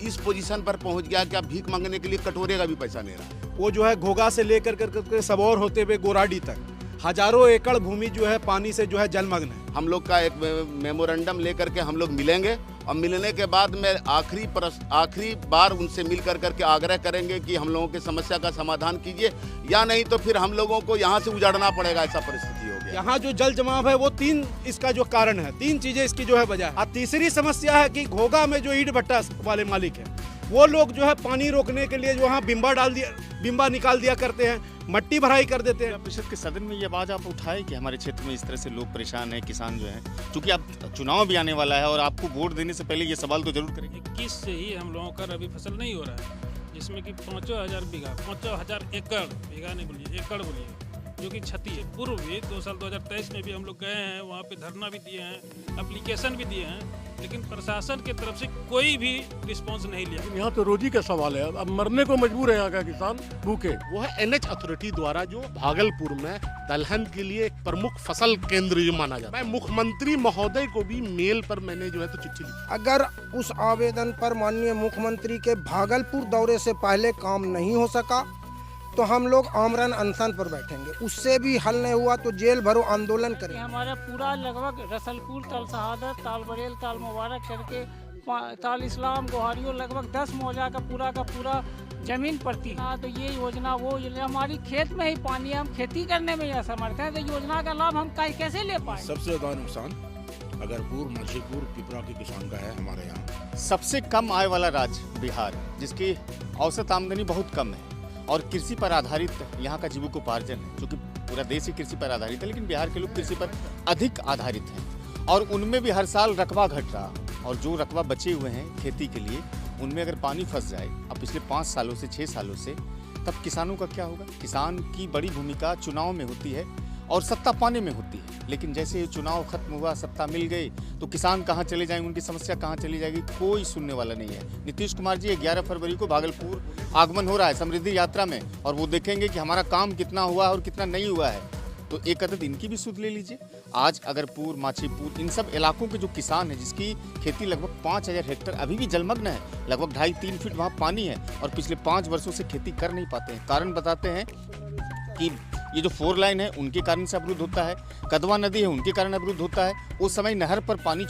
इस पोजीशन पर पहुंच गया कि अब भीख मांगने के लिए कटोरे का भी पैसा नहीं रहा। वो जो है घोघा से लेकर कर सबौर होते हुए गोराडी तक हजारों एकड़ भूमि जो है पानी से जो है जलमग्न है। हम लोग का एक मेमोरेंडम लेकर के हम लोग मिलेंगे और मिलने के बाद में आखिरी बार उनसे मिल करके आग्रह करेंगे कि हम लोगों की समस्या का समाधान कीजिए, या नहीं तो फिर हम लोगों को यहाँ से उजाड़ना पड़ेगा। ऐसा परिस्थिति हो गया। यहाँ जो जल जमाव है वो तीन इसका जो कारण है, तीन चीजें इसकी जो है वजह है। और तीसरी समस्या है कि घोघा में जो ईंट भट्टा वाले मालिक है वो लोग जो है पानी रोकने के लिए जो वहाँ बिम्बा निकाल दिया करते हैं, मट्टी भराई कर देते हैं। परिषद के सदन में ये बात आप उठाए कि हमारे क्षेत्र में इस तरह से लोग परेशान हैं, किसान जो हैं, क्योंकि अब चुनाव भी आने वाला है और आपको वोट देने से पहले ये सवाल तो जरूर करेंगे। 21 से ही हम लोगों का रबी फसल नहीं हो रहा है, जिसमें कि 5,000 बीघा 5,000 एकड़, बीघा नहीं बोलिए एकड़ बोलिए, जो कि क्षति है। पूर्व भी 2 साल 2023 में भी हम लोग गए हैं, वहाँ पे धरना भी दिए हैं, एप्लीकेशन भी दिए हैं, लेकिन प्रशासन की तरफ से कोई भी रिस्पांस नहीं लिया। यहाँ तो रोजी का सवाल है, अब मरने को मजबूर है यहाँ का किसान भूखे। वो है एनएच अथॉरिटी द्वारा जो भागलपुर में दलहन के लिए एक प्रमुख फसल केंद्र ये माना जाता है। मैं मुख्यमंत्री महोदय को भी मेल पर मैंने जो है तो चिट्ठी लिखी। अगर उस आवेदन पर माननीय मुख्यमंत्री के भागलपुर दौरे से पहले काम नहीं हो सका तो हम लोग आमरण अनशन पर बैठेंगे। उससे भी हल नहीं हुआ तो जेल भरो आंदोलन करेंगे। हमारा पूरा लगभग रसलपुर, तल शहादत, ताल बरेल, ताल मुबारक करके ताल इस्लाम, गोहारियों लगभग 10 मौजा का पूरा जमीन पड़ती है। तो ये योजना वो योजना हमारी खेत में ही पानी है, हम खेती करने में असमर्थ है, तो योजना का लाभ हम कैसे ले पाए। सबसे ज्यादा नुकसान अगरपुर, मलसीपुर, पिपरा के किसान का है हमारे यहाँ। सबसे कम आय वाला राज्य बिहार, जिसकी औसत आमदनी बहुत कम है और कृषि पर आधारित यहाँ का जीविकोपार्जन है, क्योंकि पूरा देश ही कृषि पर आधारित है, लेकिन बिहार के लोग कृषि पर अधिक आधारित हैं और उनमें भी हर साल रकबा घट रहा, और जो रकबा बचे हुए हैं खेती के लिए उनमें अगर पानी फंस जाए अब पिछले 5 सालों से 6 सालों से, तब किसानों का क्या होगा। किसान की बड़ी भूमिका चुनाव में होती है और सत्ता पाने में होती है, लेकिन जैसे चुनाव खत्म हुआ, सत्ता मिल गई, तो किसान कहाँ चले जाएंगे, उनकी समस्या कहाँ चली जाएगी, कोई सुनने वाला नहीं है। नीतीश कुमार जी 11 फरवरी को भागलपुर आगमन हो रहा है समृद्धि यात्रा में, और वो देखेंगे कि हमारा काम कितना हुआ और कितना नहीं हुआ है। तो एक अदद इनकी भी सुध ले लीजिए। आज अगरपुर, माछीपुर, इन सब इलाकों के जो किसान हैं, जिसकी खेती लगभग 5,000 हेक्टेयर अभी भी जलमग्न है, लगभग 2.5-3 फीट वहाँ पानी है और पिछले 5 वर्षों से खेती कर नहीं पाते हैं। कारण बताते हैं कि ये जो 4 लाइन है उनके कारण से अवरुद्ध होता है, कदवा नदी है उनके कारण अवरुद्ध होता है, उस समय नहर में पानी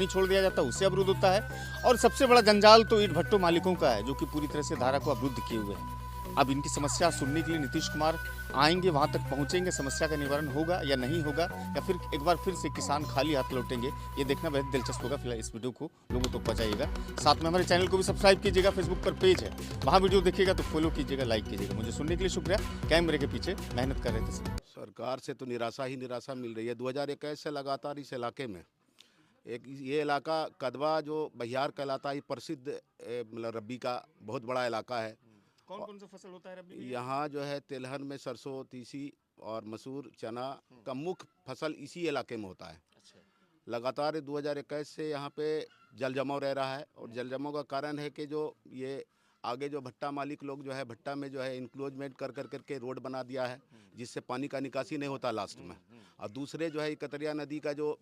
छोड़ दिया जाता है, उससे अवरुद्ध होता है। और सबसे बड़ा जंजाल तो ईंट भट्टों मालिकों का है, जो कि पूरी तरह से धारा को अवरुद्ध किए हुए हैं। अब इनकी समस्या सुनने के लिए नीतीश कुमार आएंगे, वहां तक पहुंचेंगे, समस्या का निवारण होगा या नहीं होगा, या फिर एक बार फिर से किसान खाली हाथ लौटेंगे, ये देखना बेहद दिलचस्प होगा। फिलहाल इस वीडियो को लोगों तक पहुंचाइएगा, साथ में हमारे चैनल को भी सब्सक्राइब कीजिएगा। फेसबुक पर पेज है, वहाँ वीडियो देखिएगा तो फॉलो कीजिएगा, लाइक कीजिएगा। मुझे सुनने के लिए शुक्रिया। कैमरे के पीछे मेहनत कर रहे थे सर। सरकार से तो निराशा ही निराशा मिल रही है। 2021 से लगातार इस इलाके में एक ये इलाका कदवा जो बहियार कहलाता है, प्रसिद्ध मतलब रबी का बहुत बड़ा इलाका है। कौन कौन सा फसल होता है रबी में? यहाँ जो है तिलहन में सरसों, तीसी और मसूर, चना का मुख्य फसल इसी इलाके में होता है। लगातार 2021 से यहाँ पे जल जमाव रह रहा है, और जल जमाव का कारण है कि जो ये आगे जो भट्टा मालिक लोग जो है भट्टा में जो है इंक्लोजमेंट कर रोड बना दिया है, जिससे पानी का निकासी नहीं होता लास्ट में। और दूसरे जो है कतरिया नदी का जो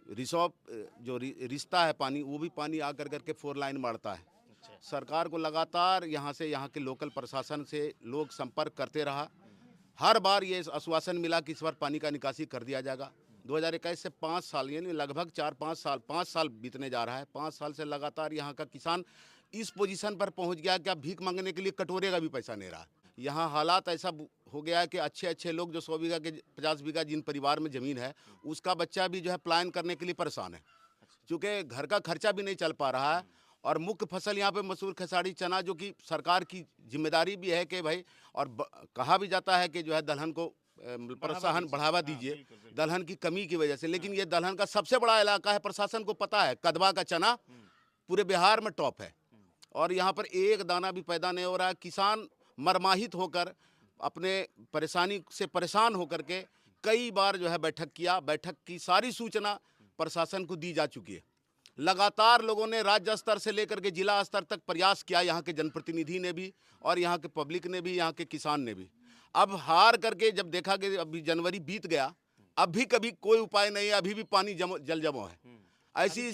रिश्ता है पानी, वो भी पानी आ करके 4 लाइन मारता है। सरकार को लगातार यहाँ के लोकल प्रशासन से लोग संपर्क करते रहा, हर बार ये आश्वासन मिला कि इस बार पानी का निकासी कर दिया जाएगा। 2021 से 5 साल यानी लगभग 5 साल बीतने जा रहा है। 5 साल से लगातार यहाँ का किसान इस पोजीशन पर पहुँच गया कि अब भीख मांगने के लिए कटोरे का भी पैसा नहीं रहा। यहाँ हालात ऐसा हो गया है कि अच्छे लोग जो 100 बीघा के 50 बीघा जिन परिवार में ज़मीन है, उसका बच्चा भी जो है पलायन करने के लिए परेशान है, क्योंकि घर का खर्चा भी नहीं चल पा रहा है। और मुख्य फसल यहाँ पे मसूर, खेसारी, चना, जो कि सरकार की जिम्मेदारी भी है कि भाई, और कहा भी जाता है कि जो है दलहन को प्रोत्साहन बढ़ावा दीजिए दलहन की कमी की वजह से, लेकिन ये दलहन का सबसे बड़ा इलाका है। प्रशासन को पता है कदवा का चना पूरे बिहार में टॉप है, और यहाँ पर एक दाना भी पैदा नहीं हो रहा है। किसान मरमाहित होकर अपने परेशानी से परेशान होकर के कई बार जो है बैठक किया। बैठक की सारी सूचना प्रशासन को दी जा चुकी है। लगातार लोगों ने राज्य स्तर से लेकर के जिला स्तर तक प्रयास किया, यहाँ के जनप्रतिनिधि ने भी और यहाँ के पब्लिक ने भी, यहाँ के किसान ने भी। अब हार करके जब देखा कि अभी जनवरी बीत गया, अब भी कभी कोई उपाय नहीं है, अभी भी पानी जल जमाव है। ऐसी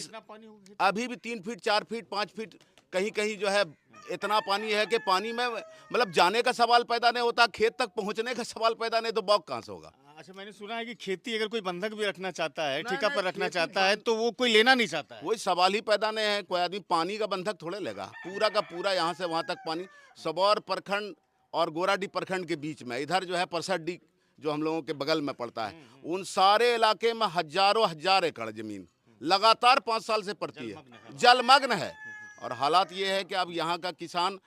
अभी भी 3 फीट, 4 फीट, 5 फीट कहीं कहीं जो है इतना पानी है कि पानी में मतलब जाने का सवाल पैदा नहीं होता, खेत तक पहुंचने का सवाल पैदा नहीं, तो बॉक कहाँ से होगा। अच्छा, मैंने सुना है कि खेती अगर कोई बंधक भी रखना चाहता है, नहीं, ठेका पर नहीं, रखना खेती चाहता है, तो वो कोई लेना नहीं चाहता है। कोई सवाल ही पैदा नहीं है। कोई आदमी पानी का बंधक थोड़े लेगा। पूरा का पूरा यहाँ से वहाँ तक पानी सबौर प्रखंड और गोराडी प्रखंड के बीच में, इधर जो है परसडी जो हम लोगों के बगल में पड़ता है, उन सारे इलाके में हजारों हजार एकड़ जमीन लगातार 5 साल से पड़ती है, जलमग्न है। और हालात ये है कि अब यहाँ का किसान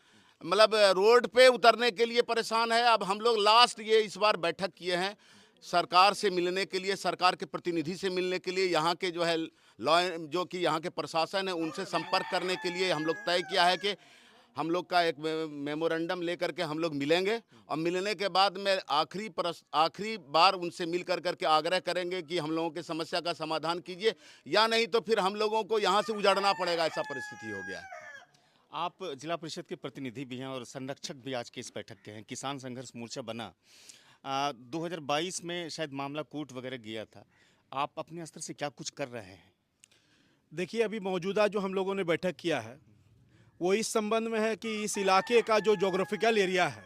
मतलब रोड पे उतरने के लिए परेशान है। अब हम लोग लास्ट ये इस बार बैठक किए हैं सरकार से मिलने के लिए, सरकार के प्रतिनिधि से मिलने के लिए, यहाँ के जो है लॉ जो कि यहाँ के प्रशासन है उनसे संपर्क करने के लिए हम लोग तय किया है कि हम लोग का एक मेमोरेंडम लेकर के हम लोग मिलेंगे और मिलने के बाद में आखिरी बार उनसे मिल कर के आग्रह करेंगे कि हम लोगों के समस्या का समाधान कीजिए, या नहीं तो फिर हम लोगों को यहाँ से उजाड़ना पड़ेगा। ऐसा परिस्थिति हो गया है। आप जिला परिषद के प्रतिनिधि भी हैं और संरक्षक भी आज के इस बैठक के हैं। किसान संघर्ष मोर्चा बना 2022 में, शायद मामला कोर्ट वगैरह गया था। आप अपने स्तर से क्या कुछ कर रहे हैं? देखिए, अभी मौजूदा जो हम लोगों ने बैठक किया है वो इस संबंध में है कि इस इलाके का जो जोग्राफिकल एरिया है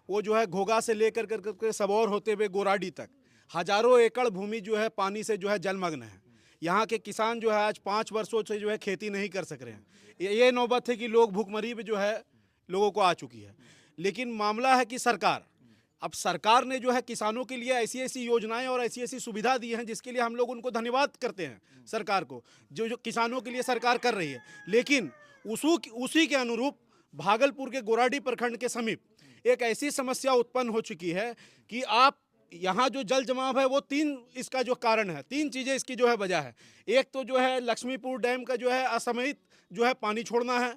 वो जो है घोगा से लेकर कर सबौर होते हुए गोराडी तक हजारों एकड़ भूमि जो है पानी से जो है जलमग्न है। यहाँ के किसान जो है आज 5 वर्षों से जो है खेती नहीं कर सक रहे हैं। ये नौबत है कि लोग भूखमरी में जो है लोगों को आ चुकी है। लेकिन मामला है कि सरकार ने जो है किसानों के लिए ऐसी ऐसी योजनाएं और ऐसी ऐसी सुविधा दी हैं जिसके लिए हम लोग उनको धन्यवाद करते हैं सरकार को, जो किसानों के लिए सरकार कर रही है। लेकिन उसी के अनुरूप भागलपुर के गोराडी प्रखंड के समीप एक ऐसी समस्या उत्पन्न हो चुकी है कि आप यहाँ जो जल जमाव है वो 3 इसका जो कारण है, 3 चीज़ें इसकी जो है वजह है। एक तो जो है लक्ष्मीपुर डैम का जो है असमयित जो है पानी छोड़ना है।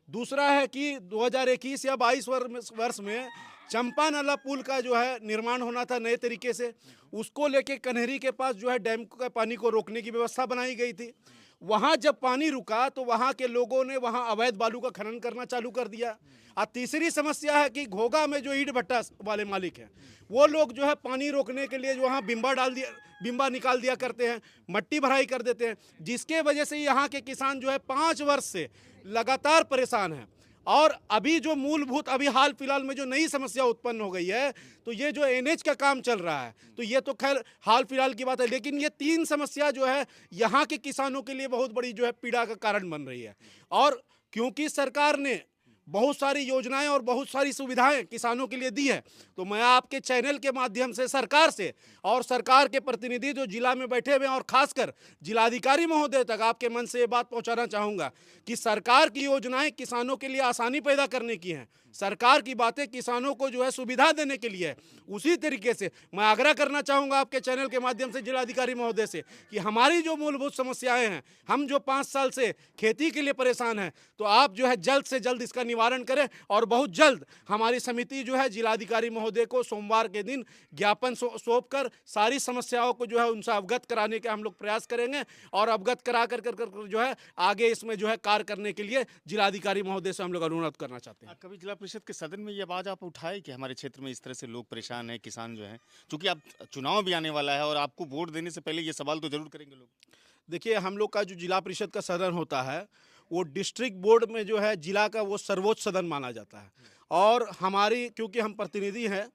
दूसरा है कि 2021 या 22 वर्ष में चंपा नाला पुल का जो है निर्माण होना था नए तरीके से, उसको लेके कन्हरी के पास जो है डैम का पानी को रोकने की व्यवस्था बनाई गई थी। वहाँ जब पानी रुका तो वहाँ के लोगों ने वहाँ अवैध बालू का खनन करना चालू कर दिया। और तीसरी समस्या है कि घोगा में जो ईंट भट्टा वाले मालिक हैं वो लोग जो है पानी रोकने के लिए जो वहाँ बिम्बा निकाल दिया करते हैं, मट्टी भराई कर देते हैं, जिसके वजह से यहाँ के किसान जो है 5 वर्ष से लगातार परेशान हैं। और अभी जो मूलभूत अभी हाल फिलहाल में जो नई समस्या उत्पन्न हो गई है, तो ये जो एनएच का काम चल रहा है, तो ये तो खैर हाल फिलहाल की बात है, लेकिन ये 3 समस्या जो है यहाँ के किसानों के लिए बहुत बड़ी जो है पीड़ा का कारण बन रही है। और क्योंकि सरकार ने बहुत सारी योजनाएं और बहुत सारी सुविधाएं किसानों के लिए दी है, तो मैं आपके चैनल के माध्यम से सरकार से और सरकार के प्रतिनिधि जो जिला में बैठे हुए हैं और खासकर जिलाधिकारी महोदय तक आपके मन से ये बात पहुंचाना चाहूँगा कि सरकार की योजनाएं किसानों के लिए आसानी पैदा करने की हैं। सरकार की बातें किसानों को जो है सुविधा देने के लिए है। उसी तरीके से मैं आग्रह करना चाहूँगा आपके चैनल के माध्यम से जिलाधिकारी महोदय से कि हमारी जो मूलभूत समस्याएं हैं, हम जो 5 साल से खेती के लिए परेशान हैं, तो आप जो है जल्द से जल्द इसका निवारण करें। और बहुत जल्द हमारी समिति जो है जिलाधिकारी महोदय को सोमवार के दिन ज्ञापन सौंप कर सारी समस्याओं को जो है उनसे अवगत कराने के हम लोग प्रयास करेंगे और अवगत करा कर जो है आगे इसमें जो है कार्य करने के लिए जिलाधिकारी महोदय से हम लोग अनुरोध करना चाहते हैं। कभी जिला परिषद के सदन में ये आवाज आप उठाए कि हमारे क्षेत्र में इस तरह से लोग परेशान हैं, किसान जो हैं, क्योंकि अब चुनाव भी आने वाला है और आपको वोट देने से पहले ये सवाल तो जरूर करेंगे लोग। देखिए, हम लोग का जो जिला परिषद का सदन होता है वो डिस्ट्रिक्ट बोर्ड में जो है जिला का वो सर्वोच्च सदन माना जाता है। और हमारी क्योंकि हम प्रतिनिधि हैं,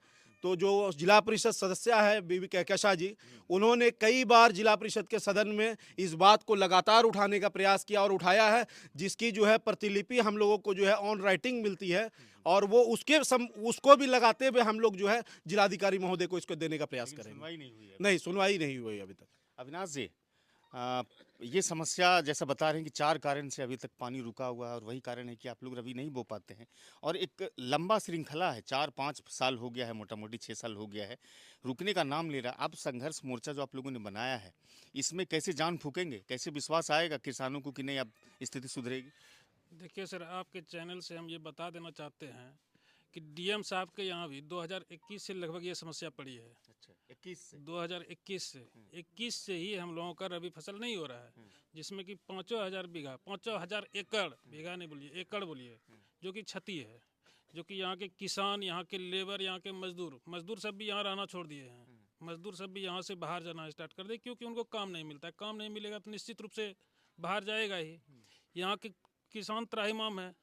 तो जो जिला परिषद सदस्य है बीबी कहकशा जी, उन्होंने कई बार जिला परिषद के सदन में इस बात को लगातार उठाने का प्रयास किया और उठाया है, जिसकी जो है प्रतिलिपि हम लोगों को जो है ऑन राइटिंग मिलती है और वो उसको भी लगाते हुए हम लोग जो है जिलाधिकारी महोदय को इसको देने का प्रयास करेंगे। सुनवाई नहीं हुई अभी तक। अविनाश जी, ये समस्या जैसा बता रहे हैं कि 4 कारण से अभी तक पानी रुका हुआ है और वही कारण है कि आप लोग रबी नहीं बो पाते हैं और एक लंबा श्रृंखला है, 4-5 साल हो गया है, मोटा मोटी 6 साल हो गया है, रुकने का नाम ले रहा है। अब संघर्ष मोर्चा जो आप लोगों ने बनाया है, इसमें कैसे जान फूकेंगे, कैसे विश्वास आएगा किसानों को कि नहीं अब स्थिति सुधरेगी? देखिए सर, आपके चैनल से हम ये बता देना चाहते हैं कि डीएम साहब के यहाँ भी 2021 से लगभग ये समस्या पड़ी है। अच्छा, 2021 से ही हम लोगों का रबी फसल नहीं हो रहा है, जिसमें कि 5,000 एकड़, बीघा नहीं बोलिए, एकड़ बोलिए, जो कि क्षति है, जो कि यहाँ के किसान, यहाँ के लेबर, यहाँ के मजदूर सब भी यहाँ रहना छोड़ दिए हैं। मजदूर सब भी यहाँ से बाहर जाना स्टार्ट कर दे, क्योंकि उनको काम नहीं मिलता है। काम नहीं मिलेगा तो निश्चित रूप से बाहर जाएगा ही। यहाँ के किसान त्राहिमाम है।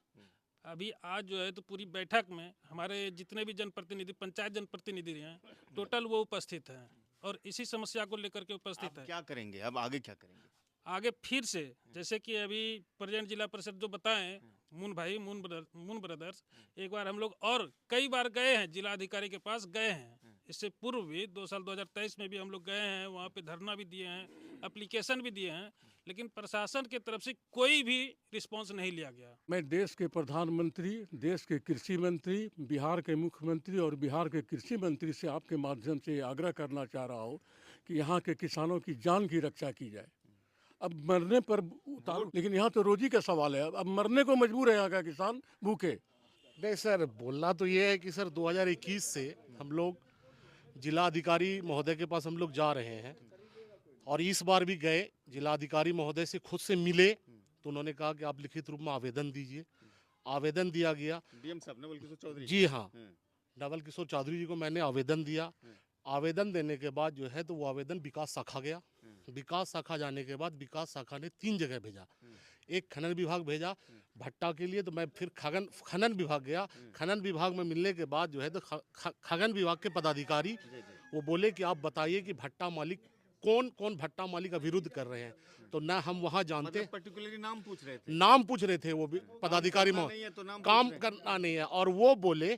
अभी आज जो है तो पूरी बैठक में हमारे जितने भी जनप्रतिनिधि, पंचायत जनप्रतिनिधि हैं, टोटल वो उपस्थित हैं और इसी समस्या को लेकर के उपस्थित है। क्या करेंगे अब, आगे क्या करेंगे? आगे फिर से जैसे कि अभी प्रेजेंट जिला परिषद जो बताएं, मून ब्रदर्स, एक बार हम लोग और कई बार गए हैं, जिला अधिकारी के पास गए हैं। इससे पूर्व भी 2023 में भी हम लोग गए हैं, वहाँ पे धरना भी दिए हैं, एप्लीकेशन भी दिए हैं, लेकिन प्रशासन की तरफ से कोई भी रिस्पांस नहीं लिया गया। मैं देश के प्रधानमंत्री, देश के कृषि मंत्री, बिहार के मुख्यमंत्री और बिहार के कृषि मंत्री से आपके माध्यम से आग्रह करना चाह रहा हूँ कि यहाँ के किसानों की जान की रक्षा की जाए। अब मरने पर उतारो, लेकिन यहाँ तो रोजी का सवाल है। अब मरने को मजबूर है यहाँ का किसान, भूखे। नहीं सर, बोलना तो ये है कि सर 2021 से हम लोग जिला अधिकारी महोदय के पास हम लोग जा रहे हैं और इस बार भी गए, जिला अधिकारी महोदय से खुद से मिले तो उन्होंने कहा कि आप लिखित रूप में आवेदन दीजिए। आवेदन दिया गया। डीएम साहब नवल किशोर चौधरी जी हाँ, नवल किशोर चौधरी जी को मैंने आवेदन दिया। आवेदन देने के बाद जो है तो वो आवेदन विकास शाखा गया। विकास शाखा जाने के बाद विकास शाखा ने 3 जगह भेजा। एक खनन विभाग भेजा भट्टा के लिए, तो मैं फिर खनन विभाग गया। खनन विभाग में मिलने के बाद जो है तो खनन विभाग के पदाधिकारी वो बोले कि आप बताइए कि भट्टा मालिक कौन कौन भट्टा मालिक का विरोध कर रहे हैं। तो ना हम वहाँ जानते, मतलब पर्टिकुलरली नाम पूछ रहे थे। नाम पूछ रहे थे वो पदाधिकारी काम करना नहीं है। और वो बोले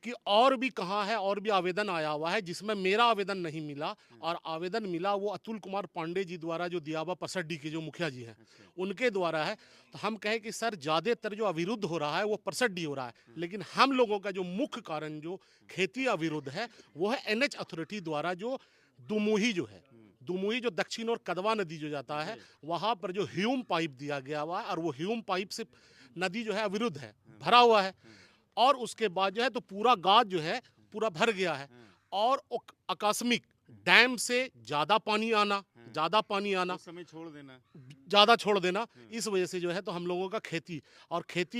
कि और भी कहाँ है, और भी आवेदन आया हुआ है जिसमें मेरा आवेदन नहीं मिला, और आवेदन मिला वो अतुल कुमार पांडे जी द्वारा, जो दियाबा परसडी के जो मुखिया जी हैं उनके द्वारा है। तो हम कहें कि सर ज़्यादातर जो अविरुद्ध हो रहा है वो परसडी हो रहा है, लेकिन हम लोगों का जो मुख्य कारण जो खेती अविरुद्ध है वो है NH अथॉरिटी द्वारा जो दुमुही जो है, दुमुही जो दक्षिण और कदवा नदी जो जाता है वहाँ पर जो ह्यूम पाइप दिया गया हुआ है, और वो ह्यूम पाइप से नदी जो है अविरुद्ध है, भरा हुआ है। और उसके बाद जो है तो पूरा गाद जो है पूरा भर गया है, और आकस्मिक डैम से ज़्यादा पानी आना, समय छोड़ देना, ज़्यादा छोड़ देना, इस वजह से जो है तो हम लोगों का खेती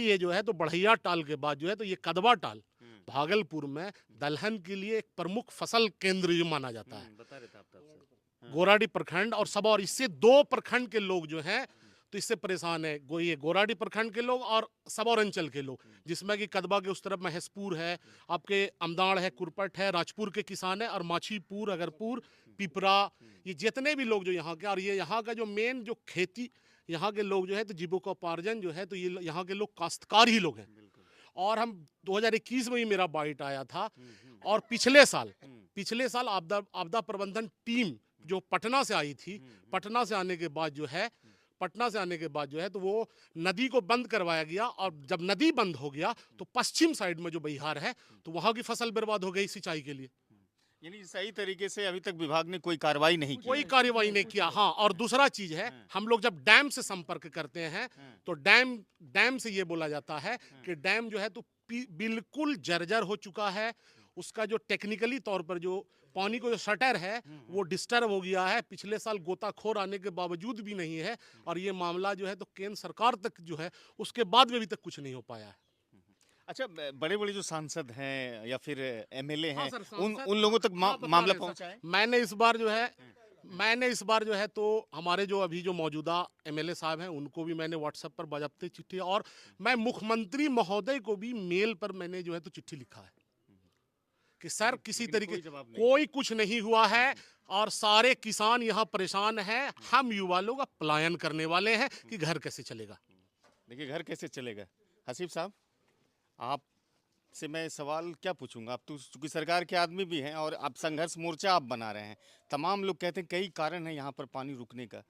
ये जो है तो बढ़ैया टाल के बाद जो है तो ये कदवा टाल भागलपुर में दलहन के लिए एक प्रमुख फसल केंद्र जो माना जाता है। बता रहे थे आप गोराडी प्रखंड और सब, और इससे 2 प्रखंड के लोग जो हैं तो इससे परेशान है। ये गोराडी प्रखंड के लोग और सबौर अंचल के लोग, जिसमें कि कदबा के उस तरफ महसपुर है, आपके अमदाड़ है, कुरपट है, राजपुर के किसान है, और माछीपुर, अगरपुर, पिपरा, ये जितने भी लोग जो यहाँ के, और ये यहाँ का जो मेन जो खेती यहाँ के लोग जो है तो जीविकोपार्जन जो है तो ये यहाँ के लोग काश्तकार ही लोग हैं। और हम 2021 में ही मेरा बाइट आया था, और पिछले साल आपदा प्रबंधन टीम जो पटना से आई थी, पटना से आने के बाद जो है तो वो नदी को बंद करवाया गया, और जब नदी बंद हो गया तो पश्चिम साइड में जो बिहार है तो वहाँ की फसल बर्बाद हो गई सिंचाई के लिए। यानी सही तरीके से अभी तक विभाग ने कोई कार्रवाई नहीं किया। हाँ, और दूसरा चीज है, हम लोग जब डैम से संपर्क करते हैं तो डैम से ये बोला जाता है कि डैम जो है तो बिल्कुल जर्जर हो चुका है। उसका जो टेक्निकली तौर पर जो पानी को जो शटर है वो डिस्टर्ब हो गया है, पिछले साल गोताखोर आने के बावजूद भी नहीं है, और ये मामला जो है तो केंद्र सरकार तक जो है उसके बाद में अभी तक कुछ नहीं हो पाया है। अच्छा, बड़े बड़े जो सांसद हैं या फिर MLA हैं, उन लोगों तक मामला पहुंचा है? मैंने इस बार जो है तो हमारे जो अभी जो मौजूदा MLA साहब हैं उनको भी मैंने व्हाट्सएप पर बाज़ाब्ते चिट्ठी, और मैं मुख्यमंत्री महोदय को भी मेल पर मैंने जो है तो चिट्ठी लिखा है कि सर किसी तरीके कोई कुछ नहीं हुआ है, और सारे किसान यहाँ परेशान हैं। हम युवा लोग अब पलायन करने वाले हैं कि घर कैसे चलेगा। देखिए, घर कैसे चलेगा। हसीब साहब, आपसे मैं सवाल क्या पूछूंगा, आप तो चूंकि सरकार के आदमी भी हैं और आप संघर्ष मोर्चा आप बना रहे हैं, तमाम लोग कहते हैं कई कारण है यहाँ पर पानी रुकने का।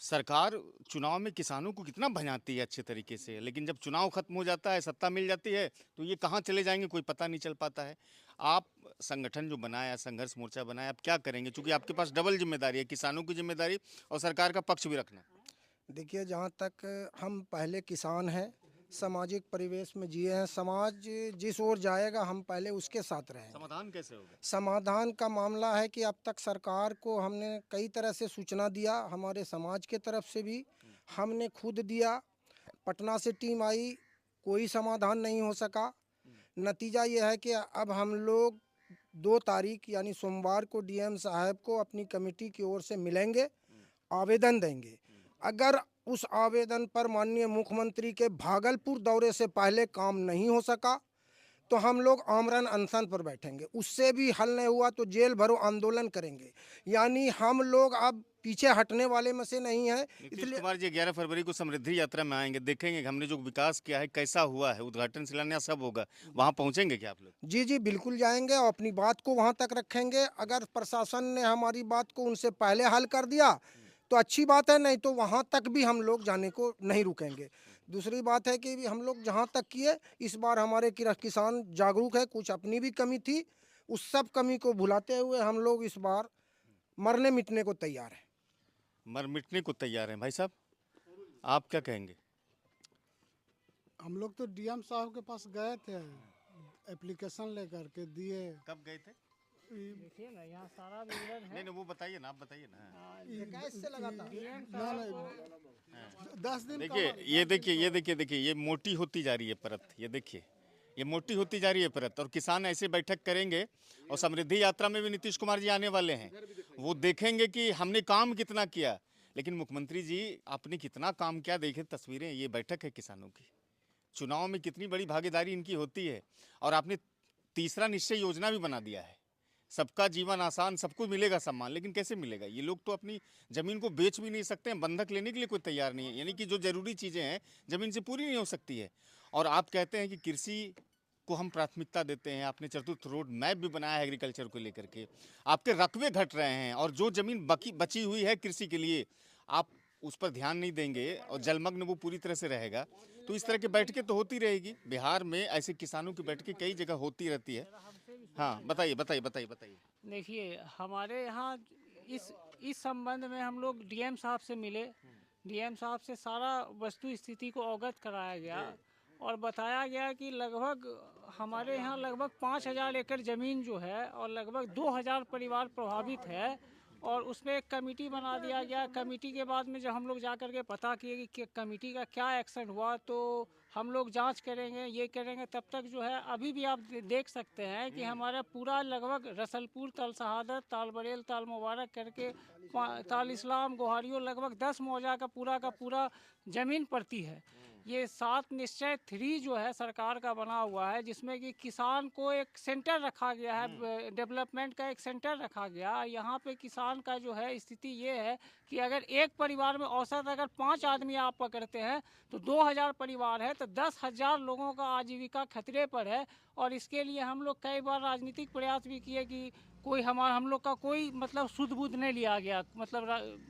सरकार चुनाव में किसानों को कितना भजाती है अच्छे तरीके से, लेकिन जब चुनाव खत्म हो जाता है, सत्ता मिल जाती है, तो ये कहाँ चले जाएंगे कोई पता नहीं चल पाता है। आप संगठन जो बनाया, संघर्ष मोर्चा बनाया, आप क्या करेंगे, चूंकि आपके पास डबल जिम्मेदारी है, किसानों की जिम्मेदारी और सरकार का पक्ष भी रखना। देखिए, जहाँ तक हम पहले किसान हैं, सामाजिक परिवेश में जिए हैं, समाज जिस ओर जाएगा हम पहले उसके साथ रहें। समाधान कैसे होगा? समाधान का मामला है कि अब तक सरकार को हमने कई तरह से सूचना दिया, हमारे समाज के तरफ से भी हमने खुद दिया, पटना से टीम आई, कोई समाधान नहीं हो सका। नतीजा ये है कि अब हम लोग 2 तारीख यानी सोमवार को DM साहब को अपनी कमेटी की ओर से मिलेंगे, आवेदन देंगे। अगर उस आवेदन पर माननीय मुख्यमंत्री के भागलपुर दौरे से पहले काम नहीं हो सका तो हम लोग आमरण अनशन पर बैठेंगे। उससे भी हल नहीं हुआ तो जेल भरो आंदोलन करेंगे। यानी हम लोग अब पीछे हटने वाले में से नहीं है। नीतीश कुमार जी 11 फरवरी को समृद्धि यात्रा में आएंगे, देखेंगे कि हमने जो विकास किया है कैसा हुआ है, उद्घाटन शिलान्यास सब होगा, वहाँ पहुँचेंगे क्या आप लोग? जी जी बिल्कुल जाएंगे और अपनी बात को वहाँ तक रखेंगे। अगर प्रशासन ने हमारी बात को उनसे पहले हल कर दिया तो अच्छी बात है, नहीं तो वहाँ तक भी हम लोग जाने को नहीं रुकेंगे। दूसरी बात है कि हम लोग जहाँ तक किए इस बार हमारे किसान जागरूक है। कुछ अपनी भी कमी थी, उस सब कमी को भुलाते हुए हम लोग इस बार मरने मिटने को तैयार हैं। मर मिटने को तैयार हैं। भाई साहब आप क्या कहेंगे? हम लोग तो डीएम साहब के पास गए थे, एप्लीकेशन लेकर के दिए। कब गए थे? देखिए ना यहाँ सारा विवरण है। नहीं वो बताइए ना, आप बताइए ना। कैसे लगा था? 10 दिन देखिए ये मोटी होती जा रही है परत, ये देखिए ये मोटी होती जा रही है परत। और किसान ऐसे बैठक करेंगे और समृद्धि यात्रा में भी नीतीश कुमार जी आने वाले हैं, वो देखेंगे कि हमने काम कितना किया। लेकिन मुख्यमंत्री जी आपने कितना काम किया, देखे तस्वीरें, ये बैठक है किसानों की, चुनाव में कितनी बड़ी भागीदारी इनकी होती है। और आपने तीसरा निश्चय योजना भी बना दिया है, सबका जीवन आसान, सबको मिलेगा सम्मान। लेकिन कैसे मिलेगा? ये लोग तो अपनी ज़मीन को बेच भी नहीं सकते हैं, बंधक लेने के लिए कोई तैयार नहीं है। यानी कि जो ज़रूरी चीज़ें हैं ज़मीन से पूरी नहीं हो सकती है। और आप कहते हैं कि कृषि को हम प्राथमिकता देते हैं, आपने चतुर्थ रोड मैप भी बनाया है एग्रीकल्चर को लेकर के, आपके रकबे घट रहे हैं और जो ज़मीन बची हुई है कृषि के लिए आप उस पर ध्यान नहीं देंगे और जलमग्न वो पूरी तरह से रहेगा। तो इस तरह की बैठकें तो होती रहेगी बिहार में, ऐसे किसानों की बैठकें कई जगह होती रहती है। हाँ बताइए। देखिए हमारे यहाँ इस संबंध में हम लोग डीएम साहब से मिले। डीएम साहब से सारा वस्तु स्थिति को अवगत कराया गया और बताया गया कि लगभग हमारे यहाँ लगभग 5000 एकड़ ज़मीन जो है और लगभग 2000 परिवार प्रभावित है। और उसमें एक कमेटी बना दिया गया। कमेटी के बाद में जब हम लोग जा कर के पता किए कि कमेटी का क्या एक्शन हुआ, तो हम लोग जांच करेंगे, ये करेंगे। तब तक जो है अभी भी आप देख सकते हैं कि हमारा पूरा लगभग रसलपुर, तल शहादत, ताल बरेल, ताल मुबारक करके ताल इस्लाम, गोहारियों लगभग 10 मौजा का पूरा ज़मीन पड़ती है। ये 7 निश्चय 3 जो है सरकार का बना हुआ है, जिसमें कि किसान को एक सेंटर रखा गया है, डेवलपमेंट का एक सेंटर रखा गया। यहाँ पे किसान का जो है स्थिति ये है कि अगर एक परिवार में औसत अगर 5 आदमी आप पकड़ते हैं तो 2000 परिवार है तो 10,000 लोगों का आजीविका खतरे पर है। और इसके लिए हम लोग कई बार राजनीतिक प्रयास भी किए कि कोई हम लोग का कोई मतलब सुध बुध नहीं लिया गया, मतलब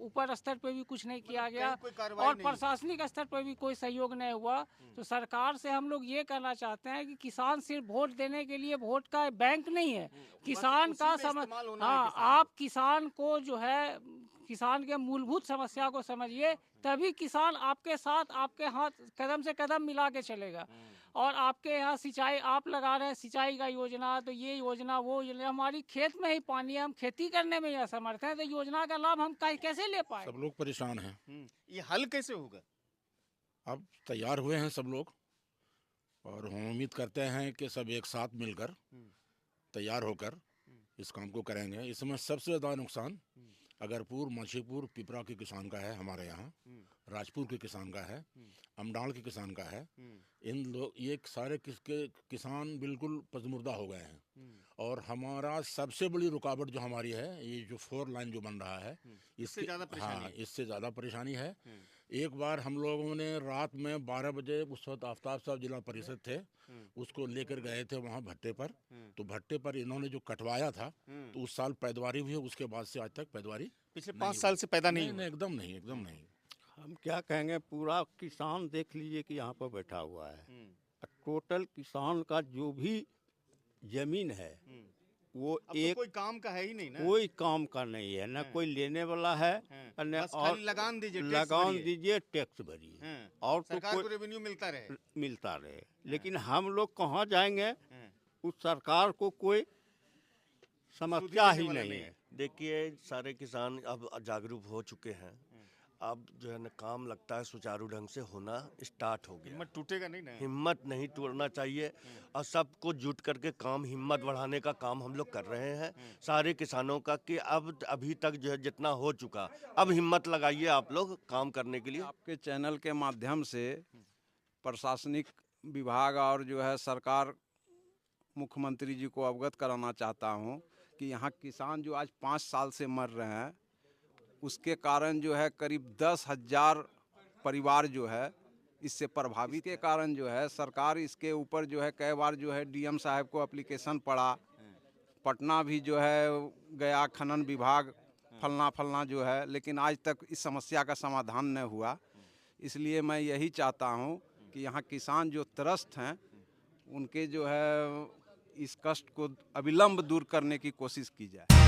ऊपर स्तर पे भी कुछ नहीं किया गया और प्रशासनिक स्तर पर भी कोई सहयोग नहीं हुआ। तो सरकार से हम लोग ये कहना चाहते हैं कि किसान सिर्फ वोट देने के लिए वोट का बैंक नहीं है, किसान का हाँ, आप किसान को जो है किसान के मूलभूत समस्या को समझिए, तभी किसान आपके साथ, आपके हाथ कदम से कदम मिला के चलेगा। और आपके यहाँ सिंचाई आप लगा रहे हैं, सिंचाई का योजना, तो ये योजना वो योजना, हमारी खेत में ही पानी है, हम खेती करने में असमर्थ हैं, तो योजना का लाभ हम कैसे ले पाए? सब लोग परेशान हैं। ये हल कैसे होगा? अब तैयार हुए हैं सब लोग और हम उम्मीद करते हैं कि सब एक साथ मिलकर तैयार होकर इस काम को करेंगे। इसमें सबसे ज़्यादा नुकसान अगरपुर, माछीपुर, पिपरा के किसान का है, हमारे यहाँ राजपुर के किसान का है, अमडाल के किसान का है। इन लोग ये सारे किसान बिल्कुल पसमुर्दा हो गए हैं। और हमारा सबसे बड़ी रुकावट जो हमारी है, ये जो 4 लाइन जो बन रहा है, इससे ज़्यादा परेशानी है। एक बार हम लोगों ने रात में 12 बजे, उस वक्त आफ्ताब साहब जिला परिषद थे, उसको लेकर गए थे वहाँ भट्टे पर। तो भट्टे पर इन्होंने जो कटवाया था, तो उस साल पैदावारी हुई है, उसके बाद से आज तक पैदावारी पिछले 5 साल से पैदा नहीं। एकदम नहीं। हम क्या कहेंगे, पूरा किसान देख लीजिए कि यहाँ पर बैठा हुआ है। टोटल किसान का जो भी जमीन है वो एक कोई काम का है ही नहीं ना, कोई काम का नहीं है ना, कोई लेने वाला है और लगान दीजिए, टैक्स भरिए और सरकार को रेवेन्यू मिलता रहे। लेकिन हम लोग कहाँ जाएंगे, उस सरकार को कोई समस्या ही नहीं है। देखिए सारे किसान अब जागरूक हो चुके हैं अब जो है ना काम लगता है सुचारू ढंग से होना स्टार्ट हो गया। हिम्मत टूटेगा नहीं ना। हिम्मत नहीं तोड़ना चाहिए और सबको जुट करके काम हिम्मत बढ़ाने का काम हम लोग कर रहे हैं सारे किसानों का, कि अब अभी तक जो है जितना हो चुका, अब हिम्मत लगाइए आप लोग काम करने के लिए। आपके चैनल के माध्यम से प्रशासनिक विभाग और जो है सरकार मुख्यमंत्री जी को अवगत कराना चाहता हूं कि यहाँ किसान जो आज 5 साल से मर रहे हैं, उसके कारण जो है करीब 10,000 परिवार जो है इससे प्रभावित के कारण जो है सरकार इसके ऊपर जो है कई बार जो है डीएम साहब को एप्लीकेशन पड़ा, पटना भी जो है गया खनन विभाग फलना जो है, लेकिन आज तक इस समस्या का समाधान नहीं हुआ। इसलिए मैं यही चाहता हूं कि यहाँ किसान जो त्रस्त हैं उनके जो है इस कष्ट को अविलंब दूर करने की कोशिश की जाए।